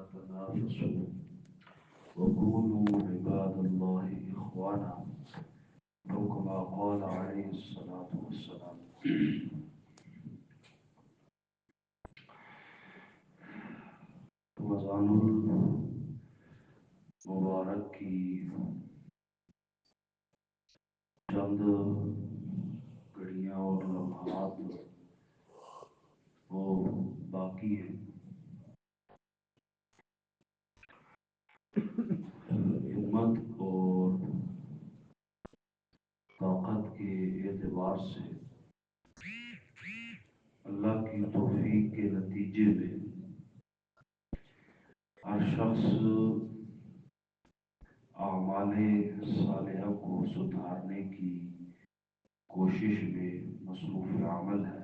تنافسوا وكونوا عباد الله إخوانا أو كما قال عليه الصلاة والسلام. رمضان المبارک کی چند گھڑیاں اور لمحات وہ باقی ہیں. ہمت اور طاقت کے اعتبار سے اللہ کی توفیق کے نتیجے میں ہر شخص اعمال صالحہ کو سدھارنے کی کوشش میں مصروف عمل ہے.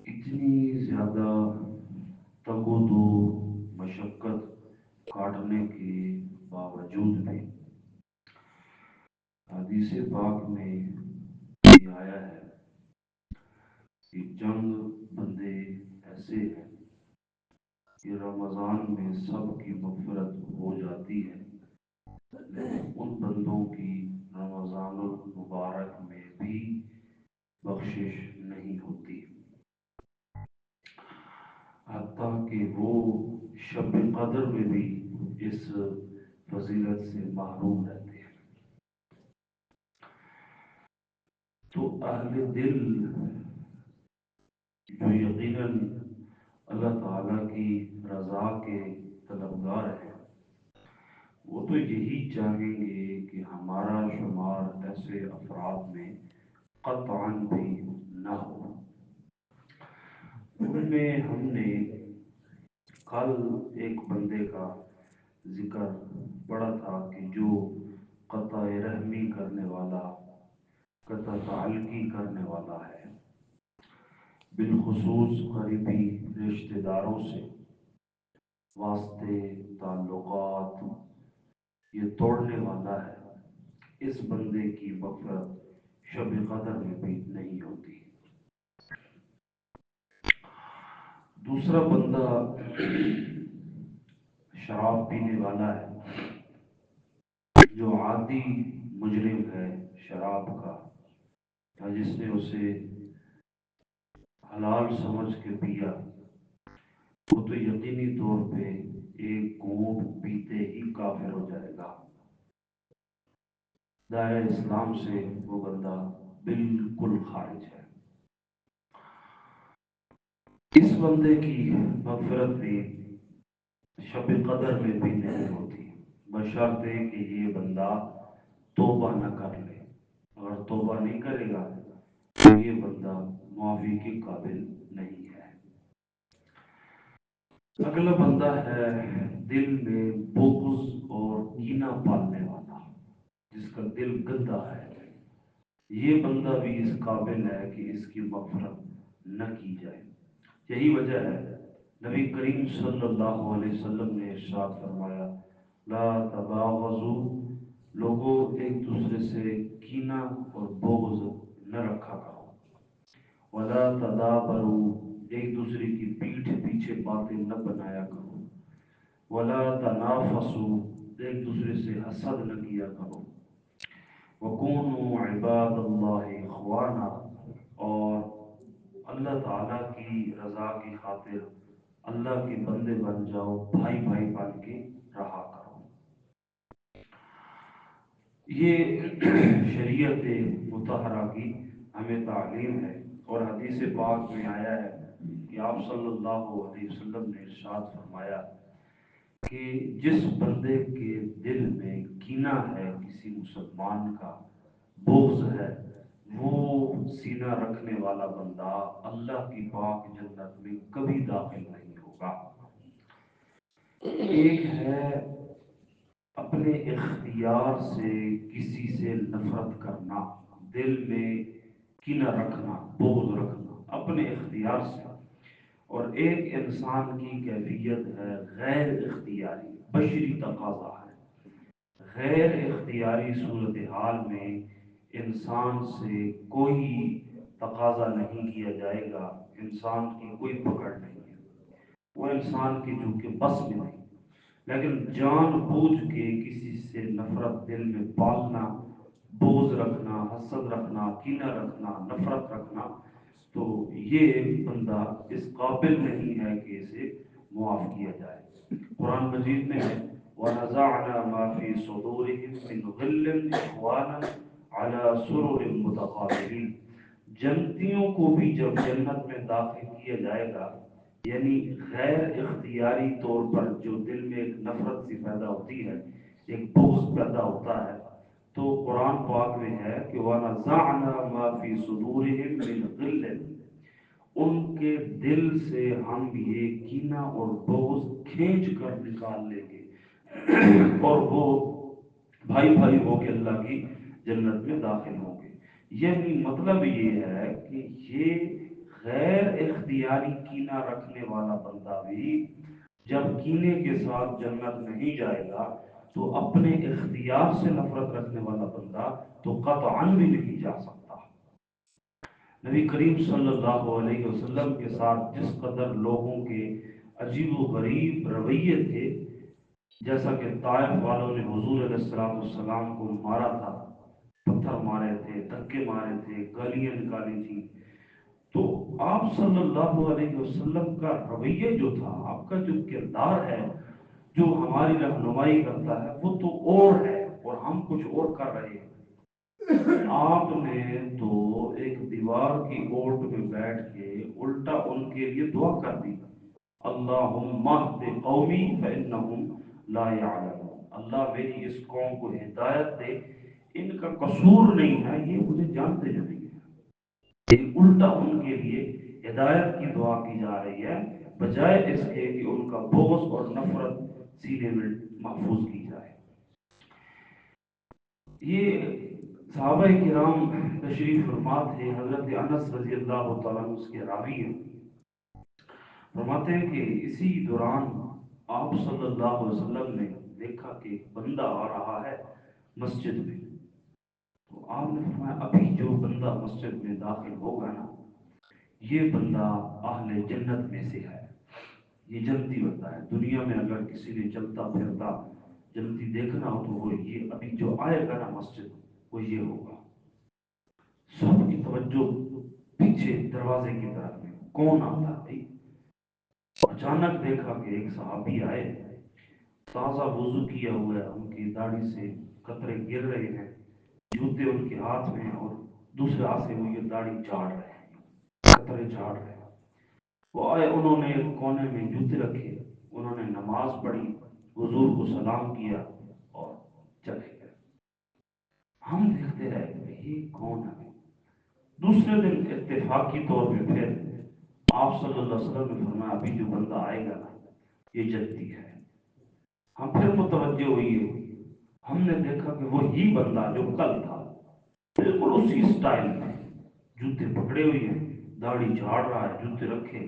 اتنی زیادہ تگ و دو مشقت کاٹنے کے باوجود بھی حدیث پاک میں یہ آیا ہے کہ چند بندے ایسے ہیں کہ رمضان میں سب کی مغفرت ہو جاتی ہے، لیکن ان بندوں کی رمضان المبارک میں بھی بخشش نہیں ہوتی، حتیٰ کہ وہ شب قدر میں بھی اس فضیلت سے محروم رہتے ہیں. تو اہل دل جو یقیناً اللہ تعالیٰ کی رضا کے طلبگار ہیں، وہ تو یہی چاہیں گے کہ ہمارا شمار ایسے افراد میں قطعاً بھی نہ ہو. ان میں ہم نے کل ایک بندے کا ذکر پڑا تھا کہ جو قطع رحمی کرنے والا، قطع تعلقی کرنے والا ہے، بالخصوص قریبی رشتہ داروں سے واسطے تعلقات یہ توڑنے والا ہے. اس بندے کی مغفرت شب قدر میں بھی نہیں ہوتی. دوسرا بندہ شراب پینے والا ہے، جو عادی مجرم ہے شراب کا، یا جس نے اسے حلال سمجھ کے پیا، وہ تو یقینی طور پہ ایک گھونٹ پیتے ہی کافر ہو جائے گا. دائرہ اسلام سے وہ بندہ بالکل خارج ہے. اس بندے کی مغفرت بھی شب قدر میں بھی نہیں ہوتی، بشرطے کہ یہ بندہ توبہ نہ کر لے. اگر توبہ نہیں کرے گا تو یہ بندہ معافی کے قابل نہیں ہے. اگلا بندہ ہے دل میں بغض اور کینہ پالنے والا، جس کا دل گندا ہے. یہ بندہ بھی اس قابل ہے کہ اس کی مغفرت نہ کی جائے. یہی وجہ ہے نبی کریم صلی اللہ علیہ وسلم نے ارشاد فرمایا، لا تباغضوا، لوگوں ایک دوسرے سے کینہ اور بغض نہ رکھا کرو. ولا تدابروا، ایک دوسرے کی پیٹھ پیچھے باتیں نہ بنایا کرو. ولا تنافسوا، ایک دوسرے سے حسد نہ کیا کرو. وکونوا عباد اللہ اخوانا، اور اللہ تعالیٰ کی رضا کی خاطر اللہ کے بندے بن جاؤ، بھائی بھائی بن کے رہا کرو. یہ شریعت مطہرہ کی ہمیں تعلیم ہے. اور حدیث پاک میں آیا ہے کہ آپ صلی اللہ علیہ وسلم نے ارشاد فرمایا کہ جس بندے کے دل میں کینہ ہے کسی مسلمان کا، بغض ہے، وہ سینہ رکھنے والا بندہ اللہ کی پاک جنت میں کبھی داخل نہیں ہوگا. ایک ہے اپنے اختیار سے کسی سے نفرت کرنا، دل میں کینہ رکھنا، بغض رکھنا اپنے اختیار سے. اور ایک انسان کی کیفیت ہے غیر اختیاری، بشری تقاضا ہے. غیر اختیاری صورتحال میں انسان سے کوئی تقاضا نہیں کیا جائے گا، انسان کی کوئی پکڑ نہیں ہے. وہ انسان کی جو کہ بس میں نہیں. لیکن جان بوجھ کے کسی سے نفرت دل میں پالنا، بغض رکھنا، حسد رکھنا، کینہ رکھنا، نفرت رکھنا، تو یہ بندہ اس قابل نہیں ہے کہ اسے معاف کیا جائے. قرآن مجید میں ہے وَنَزَعْنَا مَا فِي صُدُورِهِم مِّنْ غِلٍّ إِخْوَانًا عَلَى سُرُرٍ مُتَقَابِلِينَ. جنتیوں کو بھی جب جنت میں داخل کیا جائے گا، یعنی غیر اختیاری طور پر جو دل میں ایک نفرت سی پیدا ہوتی ہے، ایک بغض پیدا ہوتا ہے، تو قرآن پاک میں ہے کہ وَنَزَعْنَا مَا فِي صُدُورِهِم مِّنْ غِلٍّ، ان کے دل سے ہم یہ کینہ اور بغض کھینچ کر نکال لیں گے اور وہ بھائی بھائی ہو کے اللہ کی جنت میں داخل ہوں گے. یعنی مطلب یہ ہے کہ یہ غیر اختیاری کینہ رکھنے والا بندہ بھی جب کینے کے ساتھ جنت نہیں جائے گا، تو اپنے اختیار سے نفرت رکھنے والا بندہ تو قطعاً بھی نہیں جا سکتا. نبی کریم صلی اللہ علیہ وسلم کے ساتھ جس قدر لوگوں کے عجیب و غریب رویے تھے، جیسا کہ طائف والوں نے حضور علیہ السلام کو مارا تھا، پتھر مارے تھے، دھکے مارے تھے، گالیاں نکالی تھی، تو آپ صلی اللہ علیہ وسلم کا رویہ جو تھا، آپ کا جو کردار ہے، جو ہماری رہنمائی کرتا ہے، وہ تو اور ہے اور ہم کچھ اور کر رہے ہیں. آپ نے تو ایک دیوار کی اوٹ میں بیٹھ کے الٹا ان کے لیے دعا کر دی، اللہم اہد قومی فانہم لا یعلمون. اللہ میری اس قوم کو ہدایت دے، ان کا قصور نہیں ہے، یہ مجھے جانتے جو نہیں ہے. لیکن الٹا ان کے لیے ہدایت کی دعا کی جا رہی ہے، بجائے اس کے کہ ان کا بغض اور نفرت سینے میں محفوظ کی جائے. یہ صحابہ کرام تشریف فرما تھے. حضرت انس رضی اللہ تعالیٰ عنہ اس کے راوی ہیں، فرماتے ہیں کہ اسی دوران آپ صلی اللہ علیہ وسلم نے دیکھا کہ ایک بندہ آ رہا ہے مسجد میں. تو آپ نے فرمایا ابھی جو بندہ مسجد میں داخل ہوگا نا، یہ بندہ اہل جنت میں سے ہے، یہ جنتی بندہ ہے. دنیا میں اگر کسی نے چلتا پھرتا جنتی دیکھنا ہو تو وہ یہ ابھی جو آئے گا نا مسجد، وہ یہ ہوگا. سب کی توجہ پیچھے دروازے کی طرف ہے، کون آتا ہے. اچانک دیکھا کہ ایک صحابی آئے، تازہ وضو کیا ہوا ہے، ان کی داڑھی سے قطرے گر رہے ہیں، جوتے ان کے ہاتھ میں ہیں، اور دوسرے ہاتھ سے وہ یہ داڑھی جھاڑ رہے ہیں، قطرے جھاڑ رہے ہیں. وہ آئے، انہوں نے ایک کونے میں جوتے رکھے، انہوں نے نماز پڑھی، حضور کو سلام کیا اور چلے گئے. ہم دیکھتے رہے کہ یہ کون ہے. دوسرے دن اتفاقی طور پہ پھر آپ صلی اللہ علیہ وسلم نے فرمایا ابھی جو بندہ آئے گا نا، یہ جنتی ہے. ہم پھر متوجہ ہوئیے، ہم نے دیکھا کہ وہی بندہ جو کل تھا، بالکل اسی سٹائل میں، جوتے پکڑے ہوئے ہیں، داڑھی جھاڑ رہا ہے، جوتے رکھے،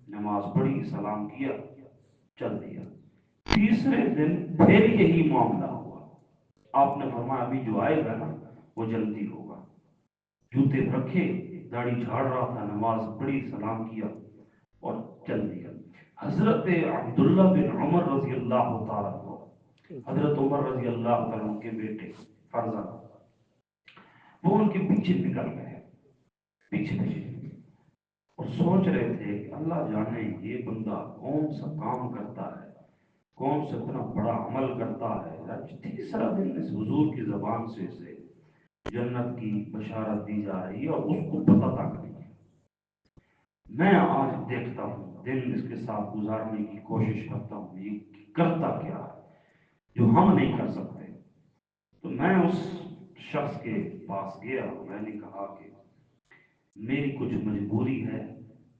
نماز پڑھی، سلام کیا، چل دیا. تیسرے دن پھر یہی معاملہ ہوا. آپ نے فرمایا ابھی جو آئے گا نا، وہ جنتی ہوگا. جوتے رکھے، داڑھی جھاڑ رہا تھا، نماز پڑھی، سلام کیا اور چل دیا. حضرت عبداللہ بن عمر رضی اللہ تعالیٰ عنہ، حضرت عمر رضی اللہ تعالیٰ عنہ کے بیٹے فرزند، وہ ان کے پیچھے نکل گئے، پیچھے پیچھے، اور سوچ رہے تھے کہ اللہ جانے یہ بندہ کون سا کام کرتا ہے، کون سا اتنا بڑا عمل کرتا ہے. آج تیسرا دن اس حضور کی زبان سے اسے جنت کی بشارت دی جا رہی ہے اور اس کو پتہ تک نہیں ہے. میں آج دیکھتا ہوں، دن اس کے ساتھ گزارنے کی کوشش کرتا ہوں، یہ کرتا کیا ہے جو ہم نہیں کر سکتے. تو میں اس شخص کے پاس گیا، میں نے کہا کہ میری کچھ مجبوری ہے،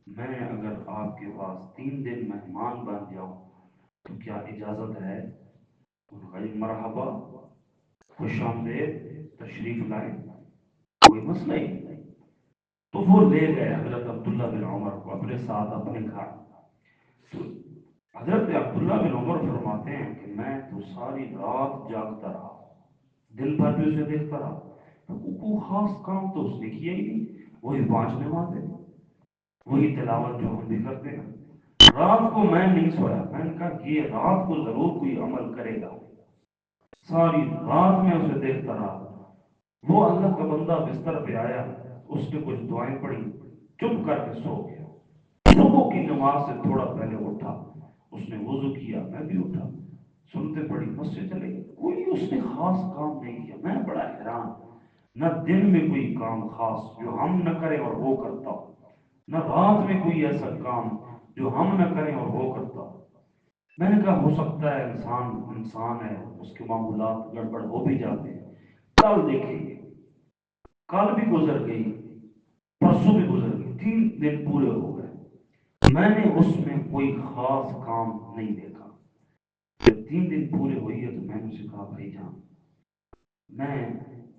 میں اگر آپ کے پاس 3 دن مہمان بن جاؤں تو کیا اجازت ہے؟ انہوں نے کہا مرحبا، خوش آمدید، تشریف لائیں، کوئی مسئلہ ہی نہیں. تو وہ لے گئے حضرت عبداللہ بن عمر کو اپنے ساتھ اپنے گھر. تو حضرت عبداللہ بن عمر فرماتے ہیں کہ میں تو ساری رات جاگتا رہا، دن بھر بھی اسے دیکھتا رہا، کوئی خاص کام تو اس نے کیا ہی نہیں، وہی 5 نمازیں، وہی تلاوت جو ہم بھی کرتے ہیں. رات کو میں نہیں سویا، میں نے کہا یہ رات کو ضرور کوئی عمل کرے گا، ساری رات میں اسے دیکھتا رہا۔ وہ اللہ کا بندہ بستر پہ آیا، اس نے کچھ دعائیں پڑھی، چپ کر کے سو گیا۔ صبح کی نماز سے تھوڑا پہلے اٹھا، اس نے وضو کیا، میں بھی اٹھا، سنتے پڑھی، مسجد چلے گئے، کوئی اس نے خاص کام نہیں کیا۔ میں بڑا حیران، نہ دن میں کوئی کام خاص جو ہم نہ کریں اور وہ کرتا ہو، نہ رات میں کوئی ایسا کام جو ہم نہ کریں اور وہ کرتا ہو۔ میں نے کہا ہو سکتا ہے انسان انسان ہے، اس کے معمولات گڑبڑ ہو بھی جاتے ہیں، کل دیکھیں گے۔ کل بھی گزر گئی، پرسوں بھی گزر گئی، 3 دن پورے ہو گئے، میں نے اس میں کوئی خاص کام نہیں دیکھا۔ جب 3 دن پورے ہوئی ہے تو میں نے اسے کہا بھائی جان، میں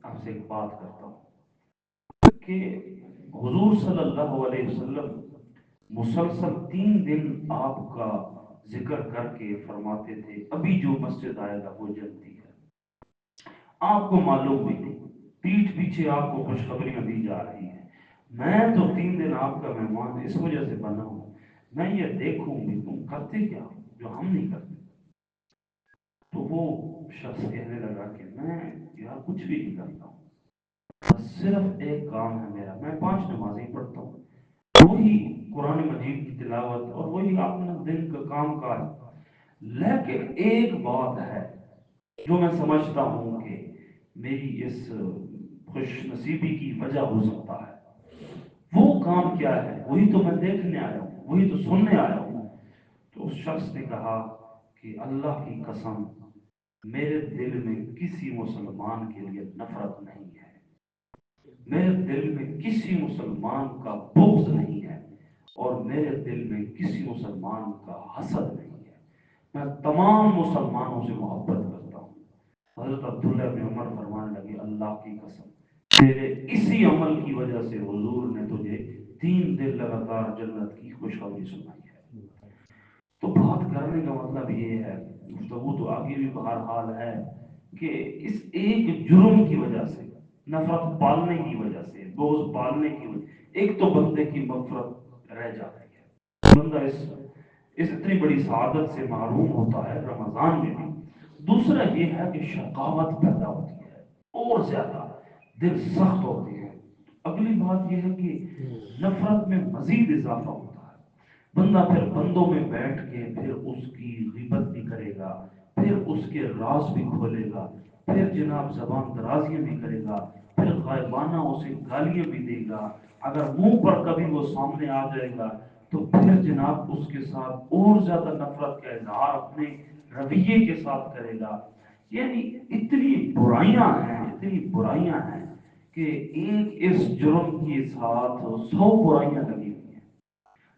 آپ سے ایک بات کرتا ہوں کہ حضور صلی اللہ علیہ وسلم مسلسل 3 دن آپ کا ذکر کر کے فرماتے تھے ابھی جو مسجد آئے گا وہ جلتی ہے، آپ کو معلوم بھی نہیں، پیٹھ پیچھے آپ کو خوشخبریاں دی جا رہی ہیں۔ میں تو 3 دن آپ کا مہمان اس وجہ سے بنا ہوں، میں یہ دیکھوں بھی تم کرتے کیا جو ہم نہیں کرتے۔ تو وہ شخص کہنے لگا کہ میں یار کچھ بھی نہیں کرتا ہوں، بس صرف ایک کام ہے میرا، میں 5 نمازیں پڑھتا ہوں، وہی قرآن مجید کی تلاوت اور وہی اپنا دن کا کام کاج، لیکن ایک بات ہے جو میں سمجھتا ہوں کہ میری اس خوش نصیبی کی وجہ ہو سکتا ہے۔ وہ کام کیا ہے؟ وہی تو میں دیکھنے آیا ہوں، وہی تو سننے آیا ہوں۔ تو اس شخص نے کہا کہ اللہ کی قسم، میرے دل میں کسی مسلمان کے لیے نفرت نہیں ہے، میرے دل میں کسی مسلمان کا بغض نہیں ہے، اور میرے دل میں کسی مسلمان کا حسد نہیں ہے، میں تمام مسلمانوں سے محبت کرتا ہوں۔ حضرت عبداللہ بن عمر فرمانے لگے اللہ کی قسم، تیرے اسی عمل کی وجہ سے حضور نے تجھے 3 دن لگاتار جنت کی خوشخبری سنائی ہے۔ تو بات کرنے کا مطلب یہ ہے، گفتگو تو آگے بھی بہرحال ہے، کہ اس ایک جرم کی وجہ سے، نفرت پالنے کی وجہ سے، بغض پالنے کی وجہ، ایک تو بندے کی مغفرت رہ جاتی ہے، بندہ اس اتنی بڑی سعادت سے محروم ہوتا ہے رمضان میں بھی۔ دوسرا یہ ہے کہ شقاوت پیدا ہوتی ہے اور زیادہ، دل سخت ہوتے ہیں۔ اگلی بات یہ ہے کہ نفرت میں مزید اضافہ ہوتا ہے، بندہ پھر بندوں میں بیٹھ کے پھر اس کی غیبت بھی کرے گا، پھر اس کے راز بھی کھولے گا، پھر جناب زبان درازیاں بھی کرے گا، پھر غائبانہ اسے گالیاں بھی دے گا، اگر منہ پر کبھی وہ سامنے آ جائے گا تو پھر جناب اس کے ساتھ اور زیادہ نفرت کا اظہار اپنے رویے کے ساتھ کرے گا۔ یعنی اتنی برائیاں ہیں، اتنی برائیاں ہیں کہ ایک اس جرم کے ساتھ 100 برائیاں لگی ہوئی ہیں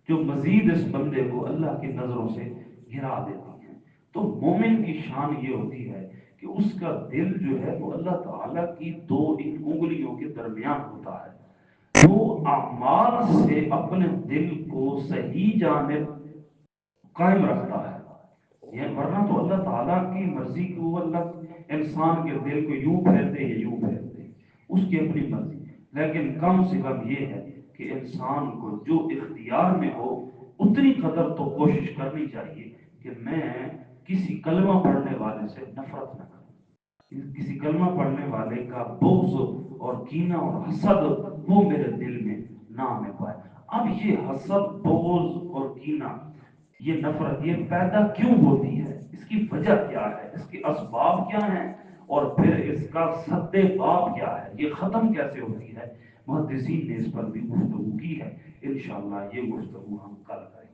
جو مزید اس بندے کو اللہ کی نظروں سے گرا دیتی ہیں۔ تو مومن کی شان یہ ہوتی ہے کہ اس کا دل جو ہے وہ اللہ تعالیٰ کی 2 انگلیوں کے درمیان ہوتا ہے، وہ اعمال سے اپنے دل کو صحیح جانب قائم رکھتا ہے۔ یہ ورنہ تو اللہ تعالیٰ کی مرضی کی، وہ اللہ انسان کے دل کو یوں پھیر دے یا یوں پھیر دے، اس کی اپنی مرضی، لیکن کم سے کم یہ ہے کہ انسان کو جو اختیار میں ہو اتنی قدر تو کوشش کرنی چاہیے کہ میں کسی کلمہ پڑھنے والے سے نفرت نہ کروں، کسی کلمہ پڑھنے والے کا بغض اور کینہ اور حسد وہ میرے دل میں نہ آنے پائے۔ اب یہ حسد، بغض اور کینہ، یہ نفرت، یہ پیدا کیوں ہوتی ہے، اس کی وجہ کیا ہے، اس کے اسباب کیا ہیں، اور پھر اس کا سد باب کیا ہے، یہ ختم کیسے ہوتی ہے؟ محدثین نے اس پر بھی گفتگو کی ہے، انشاءاللہ یہ گفتگو ہم کل کریں۔